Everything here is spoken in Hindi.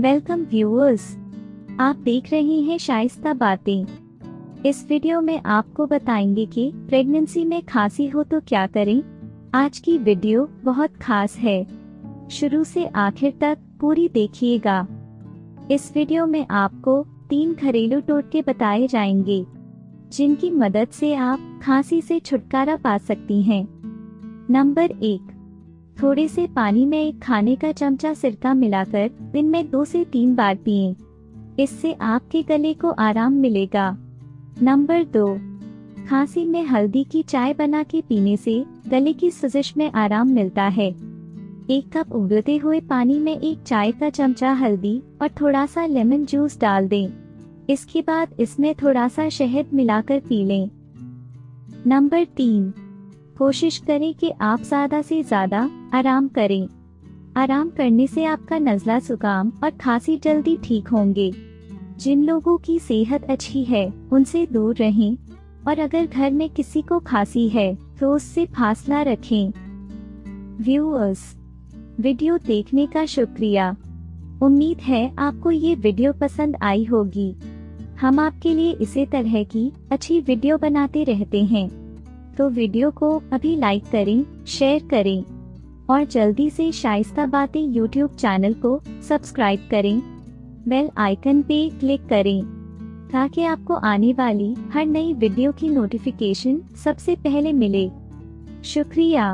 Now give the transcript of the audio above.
वेलकम व्यूअर्स, आप देख रहे हैं शाइस्ता बातें। इस वीडियो में आपको बताएंगे कि प्रेगनेंसी में खांसी हो तो क्या करें। आज की वीडियो बहुत खास है, शुरू से आखिर तक पूरी देखिएगा। इस वीडियो में आपको 3 घरेलू टोटके बताए जाएंगे जिनकी मदद से आप खांसी से छुटकारा पा सकती हैं। नंबर 1, थोड़े से पानी में 1 खाने का चमचा सिरका मिलाकर दिन में 2 से 3 बार पिएं। इससे आपके गले को आराम मिलेगा। नंबर 2, खांसी में हल्दी की चाय बना के पीने से गले की सोजिश में आराम मिलता है। 1 कप उबलते हुए पानी में 1 चाय का चमचा हल्दी और थोड़ा सा लेमन जूस डाल दें। इसके बाद इसमें थोड़ा सा शहद मिलाकर पी लें। नंबर 3, कोशिश करें कि आप ज्यादा से ज्यादा आराम करें। आराम करने से आपका नज़ला, जुकाम और खांसी जल्दी ठीक होंगे। जिन लोगों की सेहत अच्छी है उनसे दूर रहें और अगर घर में किसी को खांसी है तो उससे फासला रखें। व्यूअर्स, वीडियो देखने का शुक्रिया। उम्मीद है आपको ये वीडियो पसंद आई होगी। हम आपके लिए इसी तरह की अच्छी वीडियो बनाते रहते हैं, तो वीडियो को अभी लाइक करें, शेयर करें और जल्दी से शाइस्ता बातें यूट्यूब चैनल को सब्सक्राइब करें। बेल आइकन पे क्लिक करें ताकि आपको आने वाली हर नई वीडियो की नोटिफिकेशन सबसे पहले मिले। शुक्रिया।